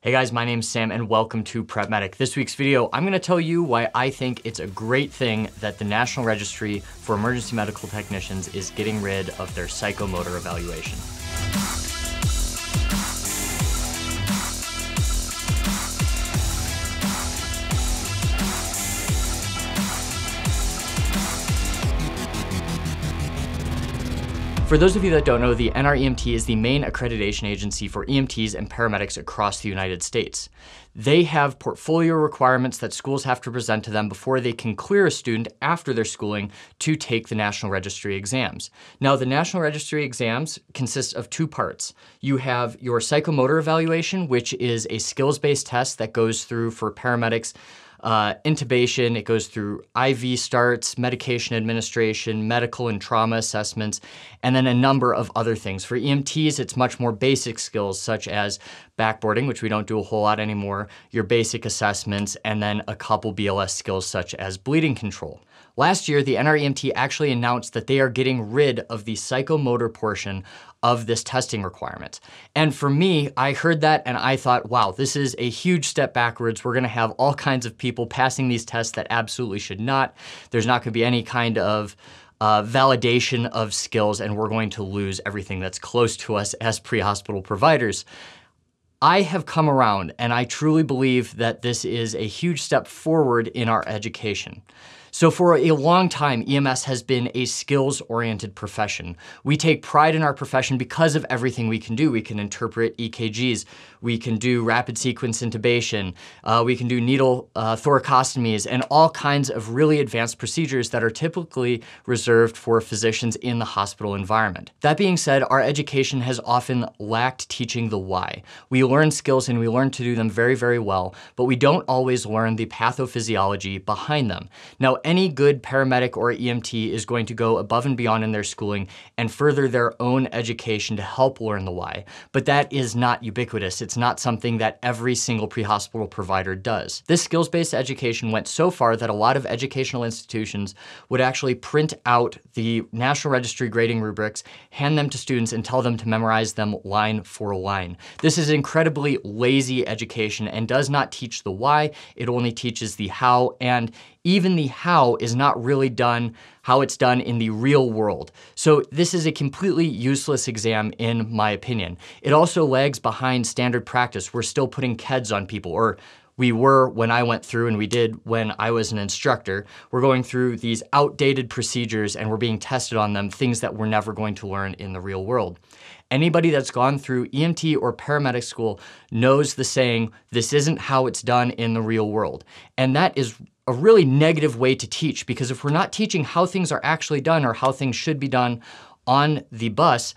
Hey guys, my name's Sam and welcome to Prepmedic. This week's video, I'm gonna tell you why I think it's a great thing that the National Registry for Emergency Medical Technicians is getting rid of their psychomotor evaluation. For those of you that don't know, the NREMT is the main accreditation agency for EMTs and paramedics across the United States. They have portfolio requirements that schools have to present to them before they can clear a student after their schooling to take the National Registry exams. Now, the National Registry exams consist of two parts. You have your psychomotor evaluation, which is a skills-based test that goes through for paramedics intubation, it goes through IV starts, medication administration, medical and trauma assessments, and then a number of other things. For EMTs, it's much more basic skills such as backboarding, which we don't do a whole lot anymore, your basic assessments, and then a couple BLS skills such as bleeding control. Last year, the NREMT actually announced that they are getting rid of the psychomotor portion of this testing requirement. And for me, I heard that and I thought, wow, this is a huge step backwards. We're gonna have all kinds of people passing these tests that absolutely should not. There's not gonna be any kind of validation of skills, and we're going to lose everything that's close to us as pre-hospital providers. I have come around and I truly believe that this is a huge step forward in our education. So for a long time, EMS has been a skills-oriented profession. We take pride in our profession because of everything we can do. We can interpret EKGs, we can do rapid sequence intubation, we can do needle thoracostomies, and all kinds of really advanced procedures that are typically reserved for physicians in the hospital environment. That being said, our education has often lacked teaching the why. We learn skills and we learn to do them very, very well, but we don't always learn the pathophysiology behind them. Now, any good paramedic or EMT is going to go above and beyond in their schooling and further their own education to help learn the why. But that is not ubiquitous. It's not something that every single pre-hospital provider does. This skills-based education went so far that a lot of educational institutions would actually print out the National Registry grading rubrics, hand them to students, and tell them to memorize them line for line. This is incredibly lazy education and does not teach the why. It only teaches the how, and even the how is not really done how it's done in the real world. So this is a completely useless exam in my opinion. It also lags behind standard practice. We're still putting KEDS on people, or we were when I went through, and we did when I was an instructor. We're going through these outdated procedures and we're being tested on them, things that we're never going to learn in the real world. Anybody that's gone through EMT or paramedic school knows the saying, this isn't how it's done in the real world. And that is a really negative way to teach, because if we're not teaching how things are actually done or how things should be done on the bus,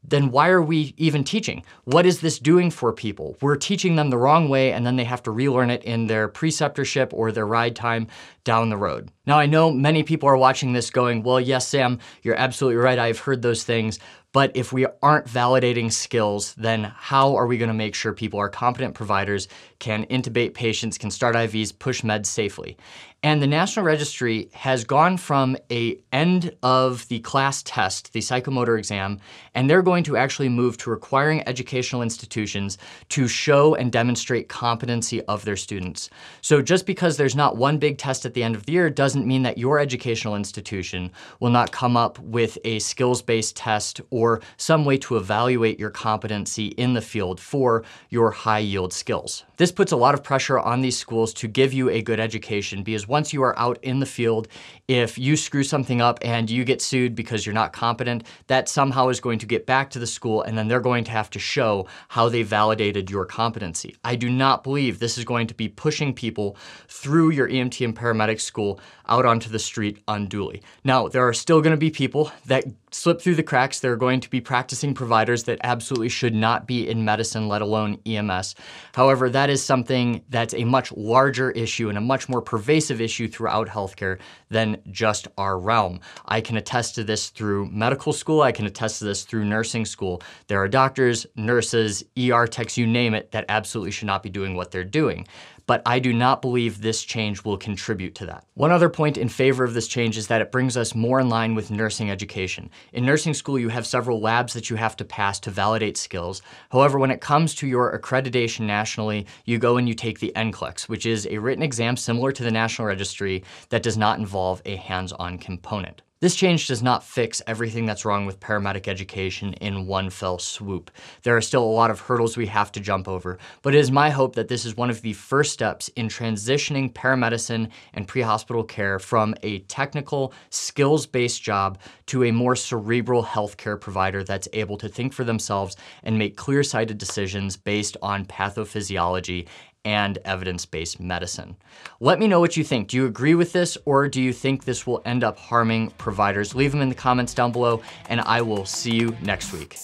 then why are we even teaching? What is this doing for people? We're teaching them the wrong way, and then they have to relearn it in their preceptorship or their ride time down the road. Now, I know many people are watching this going, well, yes, Sam, you're absolutely right. I've heard those things. But if we aren't validating skills, then how are we gonna make sure people are competent providers, can intubate patients, can start IVs, push meds safely? And the National Registry has gone from an end of the class test, the psychomotor exam, and they're going to actually move to requiring educational institutions to show and demonstrate competency of their students. So just because there's not one big test at the end of the year doesn't mean that your educational institution will not come up with a skills-based test or some way to evaluate your competency in the field for your high-yield skills. This puts a lot of pressure on these schools to give you a good education, because once you are out in the field, if you screw something up and you get sued because you're not competent, that somehow is going to get back to the school, and then they're going to have to show how they validated your competency. I do not believe this is going to be pushing people through your EMT and paramedic school out onto the street unduly. Now, there are still going to be people that slip through the cracks. There are going to be practicing providers that absolutely should not be in medicine, let alone EMS. However, that is something that's a much larger issue and a much more pervasive issue throughout healthcare than just our realm. I can attest to this through medical school. I can attest to this through nursing nursing school. There are doctors, nurses, ER techs, you name it, that absolutely should not be doing what they're doing. But I do not believe this change will contribute to that. One other point in favor of this change is that it brings us more in line with nursing education. In nursing school, you have several labs that you have to pass to validate skills. However, when it comes to your accreditation nationally, you go and you take the NCLEX, which is a written exam similar to the National Registry that does not involve a hands-on component. This change does not fix everything that's wrong with paramedic education in one fell swoop. There are still a lot of hurdles we have to jump over, but it is my hope that this is one of the first steps in transitioning paramedicine and pre-hospital care from a technical, skills-based job to a more cerebral healthcare provider that's able to think for themselves and make clear-sighted decisions based on pathophysiology and evidence-based medicine. Let me know what you think. Do you agree with this, or do you think this will end up harming providers? Leave them in the comments down below, and I will see you next week.